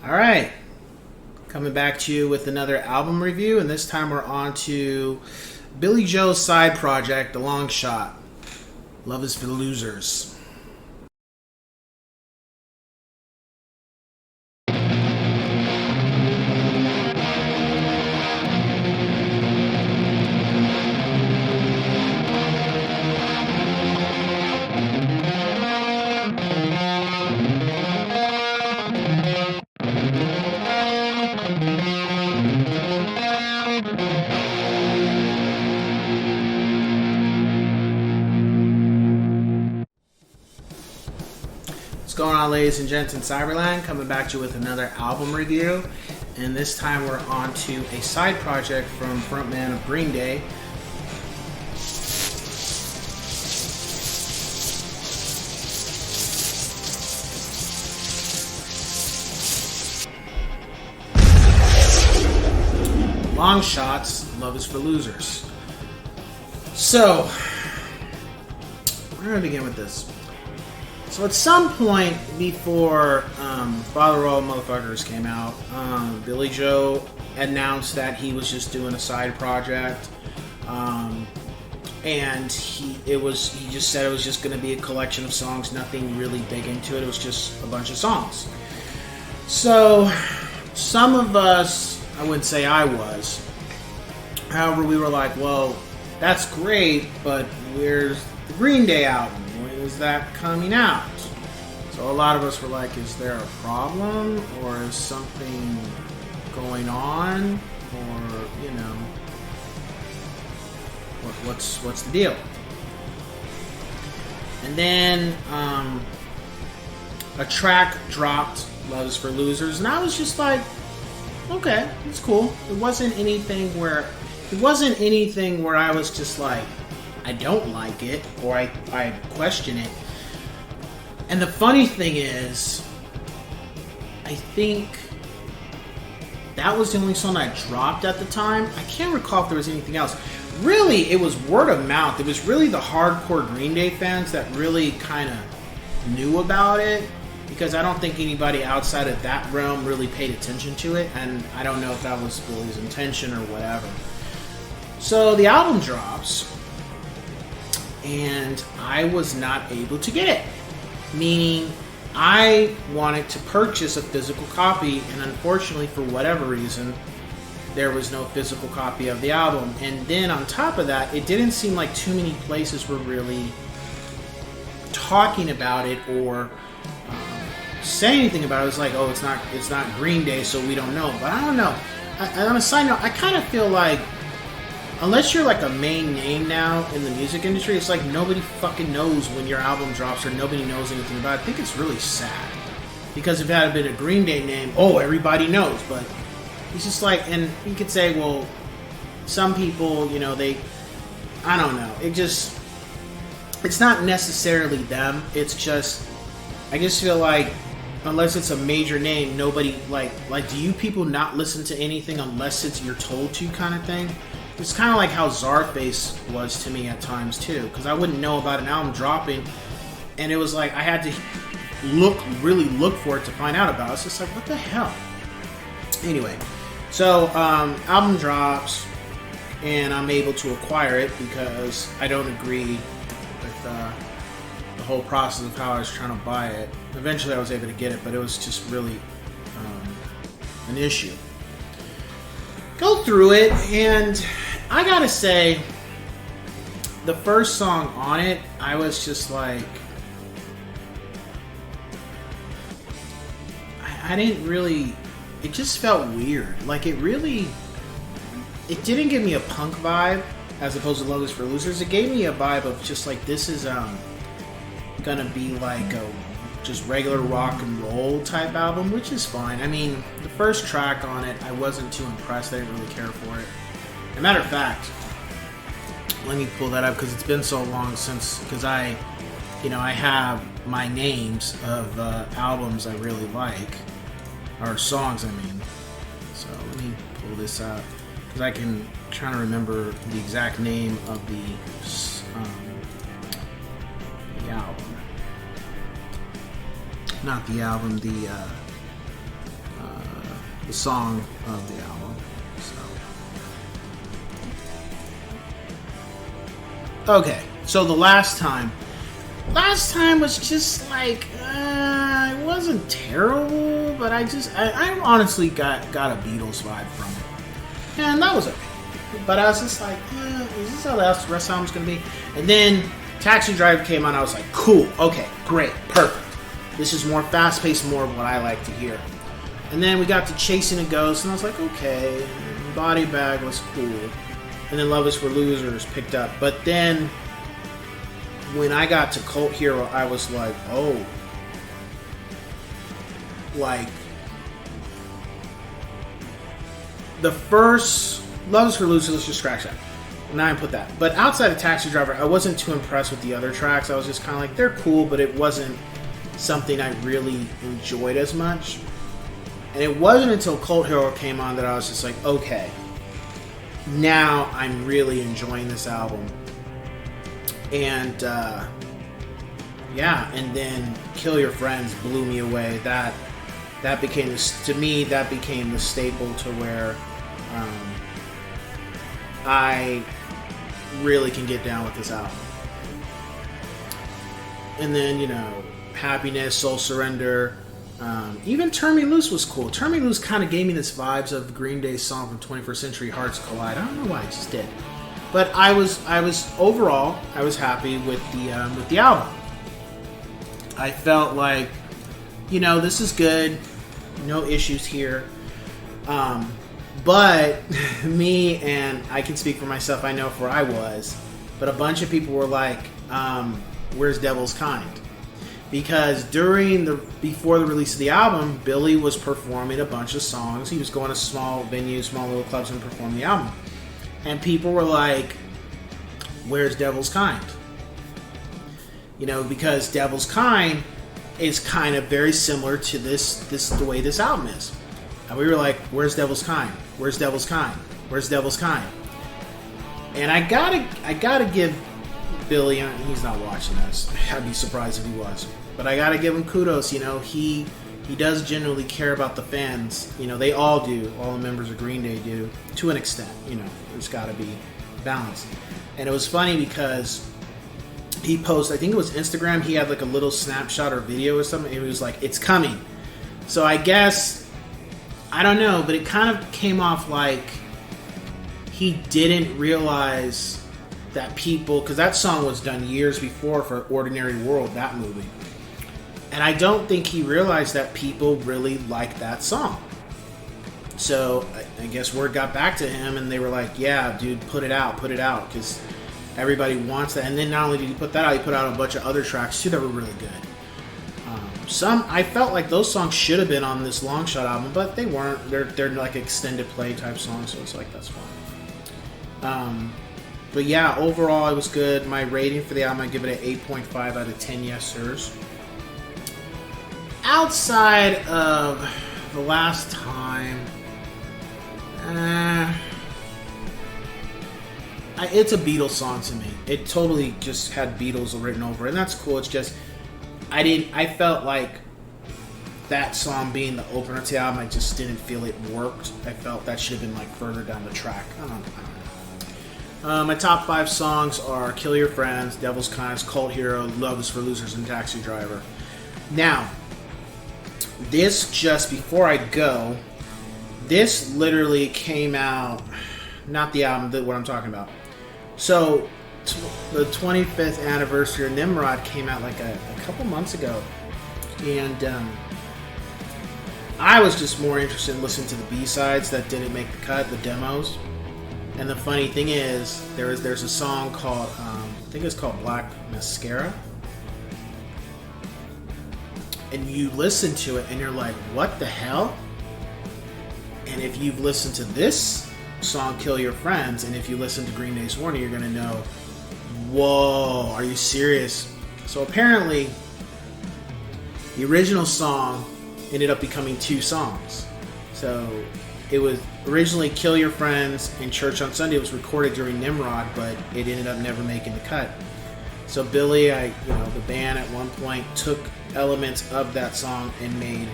Alright, coming back to you with another album review, and this time we're on to Billy Joe's side project, The Longshot. Love is for Losers. What's going on, ladies and gents in Cyberland? Coming back to you with another album review, and this time we're on to a side project from frontman of Green Day, Longshot's Love is for Losers. So, we're going to begin with this. So at some point before Father of All Motherfuckers came out, Billy Joe announced that he was just doing a side project, and he just said it was just going to be a collection of songs, nothing really big into it. It was just a bunch of songs. So some of us, I wouldn't say I was, however, we were like, well, that's great, but where's the Green Day album? When is that coming out? So a lot of us were like, is there a problem? Or is something going on? Or, you know, what's the deal? And then a track dropped, Love is for Losers, and I was just like, okay, it's cool. It wasn't anything where I was just like, I don't like it, or I question it. And the funny thing is, I think that was the only song I dropped at the time. I can't recall if there was anything else. Really, it was word of mouth. It was really the hardcore Green Day fans that really kind of knew about it, because I don't think anybody outside of that realm really paid attention to it, and I don't know if that was Billy's intention or whatever. So the album drops, and I was not able to get it. Meaning, I wanted to purchase a physical copy, and unfortunately, for whatever reason, there was no physical copy of the album. And then on top of that, it didn't seem like too many places were really talking about it or saying anything about it. It was like, oh, it's not Green Day, so we don't know. But I don't know. On a side note, I kind of feel like, unless you're like a main name now in the music industry, it's like nobody fucking knows when your album drops, or nobody knows anything about it. I think it's really sad, because if it had been a Green Day name, oh, everybody knows. But it's just like, and you could say, well, some people, you know, I don't know. It's not necessarily them. It's just, I just feel like, unless it's a major name, nobody, like, do you people not listen to anything unless you're told to, kind of thing? It's kind of like how Czarface was to me at times too, because I wouldn't know about an album dropping, and it was like I had to really look for it to find out about it. It's just like, what the hell? Anyway, so album drops, and I'm able to acquire it because I don't agree with the whole process of how I was trying to buy it. Eventually, I was able to get it, but it was just really an issue. Go through it, and I gotta say, the first song on it, I was just like, I didn't really, it just felt weird. Like, it didn't give me a punk vibe as opposed to Love is for Losers. It gave me a vibe of just like, this is gonna be like a just regular rock and roll type album, which is fine. I mean, the first track on it, I wasn't too impressed. I didn't really care for it. As a matter of fact, let me pull that up because it's been so long since, because I have my names of albums I really like, or songs, I mean. So let me pull this up because I can try to remember the exact name of the album. Not the album, the the song of the album. So. Okay, so the last time was just like, it wasn't terrible, but I honestly got a Beatles vibe from it. And that was okay. But I was just like, is this how the rest of the album's going to be? And then Taxi Driver came on, I was like, cool, okay, great, perfect. This is more fast-paced, more of what I like to hear. And then we got to Chasing a Ghost, and I was like, okay. And Body Bag was cool. And then Love Is for Losers picked up. But then when I got to Cult Hero, I was like, oh. Like, the first Love Is for Losers, let's just scratch that. Now I put that. But outside of Taxi Driver, I wasn't too impressed with the other tracks. I was just kind of like, they're cool, but it wasn't something I really enjoyed as much. And it wasn't until Cult Hero came on that I was just like, okay, now I'm really enjoying this album. And yeah, and then Kill Your Friends blew me away. That became, to me, that became the staple to where I really can get down with this album. And then, you know, Happiness, Soul Surrender, even Turn Me Loose was cool. Turn Me Loose kind of gave me this vibes of Green Day's song from 21st Century Hearts Collide. I don't know why, it just did. But I was overall, I was happy with the album. I felt like, you know, this is good, no issues here. But me, and I can speak for myself, I know where I was, but a bunch of people were like, where's Devil's Kind? Because before the release of the album, Billy was performing a bunch of songs. He was going to small venues, small little clubs, and performing the album. And people were like, where's Devil's Kind? You know, because Devil's Kind is kind of very similar to the way this album is. And we were like, where's Devil's Kind? Where's Devil's Kind? Where's Devil's Kind? And I gotta give Billy, he's not watching this. I'd be surprised if he was. But I gotta give him kudos. You know, he does genuinely care about the fans. You know, they all do. All the members of Green Day do, to an extent. You know, there's got to be balance. And it was funny because he posted, I think it was Instagram, he had like a little snapshot or video or something, and he was like, it's coming. So I guess, I don't know, but it kind of came off like he didn't realize that people, because that song was done years before for Ordinary World, that movie. And I don't think he realized that people really like that song. So I guess word got back to him, and they were like, yeah, dude, put it out, because everybody wants that. And then not only did he put that out, he put out a bunch of other tracks too that were really good. I felt like those songs should have been on this Longshot album, but they weren't. They're like extended play type songs, so it's like, that's fine. But yeah, overall it was good. My rating for the album, I give it an 8.5 out of 10 yes sirs. Outside of the last time, it's a Beatles song to me. It totally just had Beatles written over it, and that's cool. It's just I felt like that song being the opener to the album, I just didn't feel it worked. I felt that should have been like further down the track. I don't know. My top 5 songs are Kill Your Friends, Devil's Kind, Cult Hero, Love Is for Losers, and Taxi Driver. Now, this, just before I go, this literally came out, not the album, what I'm talking about. So, the 25th anniversary of Nimrod came out like a couple months ago. And I was just more interested in listening to the B-sides that didn't make the cut, the demos. And the funny thing is, there's a song called, I think it's called Black Mascara. And you listen to it and you're like, what the hell? And if you've listened to this song, Kill Your Friends, and if you listen to Green Day's Warning, you're going to know, whoa, are you serious? So apparently, the original song ended up becoming 2 songs. So it was originally Kill Your Friends and Church on Sunday. It was recorded during Nimrod, but it ended up never making the cut. So Billy, the band at one point took elements of that song and made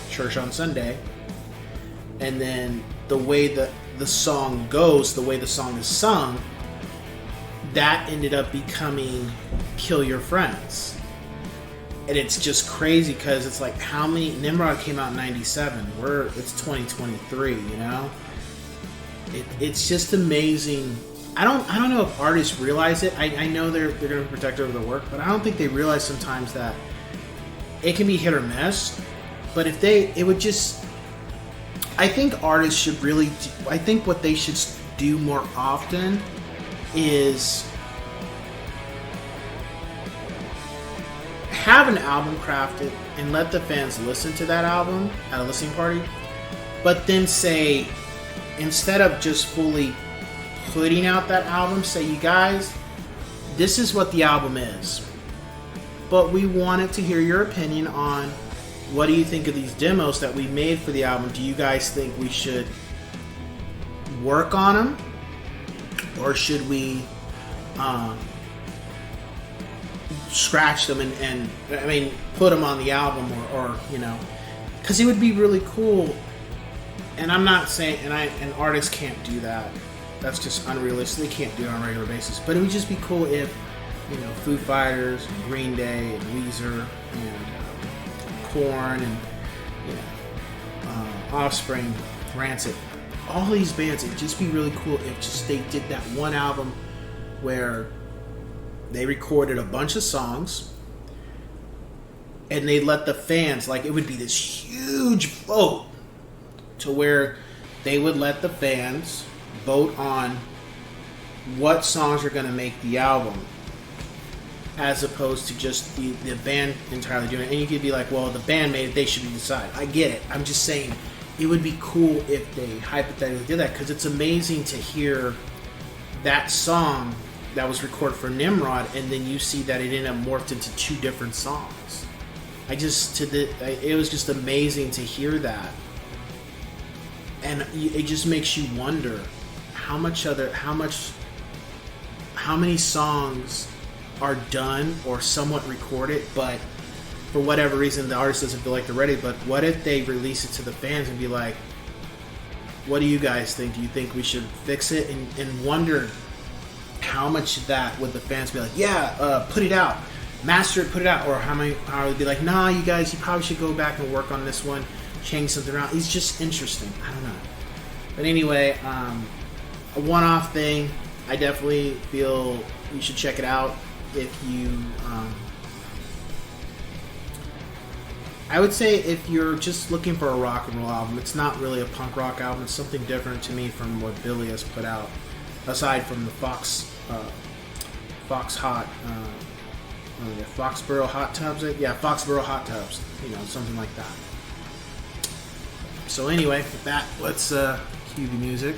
Church on Sunday. and then the way the song goes, the way the song is sung, that ended up becoming Kill Your Friends. And it's just crazy because it's like, how many... Nimrod came out in 97. It's 2023, you know? It's just amazing. I don't know if artists realize it. I know they're going to protect over their work, but I don't think they realize sometimes that it can be hit or miss. But if it would just... I think artists should really... I think what they should do more often is have an album crafted and let the fans listen to that album at a listening party, but then say, instead of just fully putting out that album, say, you guys, this is what the album is, but we wanted to hear your opinion on what do you think of these demos that we made for the album. Do you guys think we should work on them, or should we scratch them and I mean, put them on the album, or you know, because it would be really cool. And I'm not saying, and artists can't do that. That's just unrealistic. They can't do it on a regular basis. But it would just be cool if, you know, Foo Fighters, and Green Day, and Weezer, and Korn, and you know, Offspring, Rancid, all these bands. It'd just be really cool if just they did that one album where they recorded a bunch of songs and they let the fans, like, it would be this huge vote to where they would let the fans vote on what songs are going to make the album, as opposed to just the band entirely doing it. And you could be like, well, the band made it, they should decide. I get it. I'm just saying it would be cool if they hypothetically did that, because it's amazing to hear that song that was recorded for Nimrod, and then you see that it ended up morphed into two different songs. It was just amazing to hear that, and it just makes you wonder how many songs are done or somewhat recorded, but for whatever reason the artist doesn't feel like they're ready. But what if they release it to the fans and be like, what do you guys think? Do you think we should fix it? And wonder how much of that would the fans be like, yeah, put it out, master it, put it out, or how would be like, nah, you guys, you probably should go back and work on this one, change something around. It's just interesting. I don't know. But anyway, a one-off thing. I definitely feel you should check it out if you. I would say if you're just looking for a rock and roll album, it's not really a punk rock album. It's something different to me from what Billy has put out, aside from the Foxborough Hot Tubs. Yeah, Foxborough Hot Tubs. You know, something like that. So anyway, with that, let's cue the music.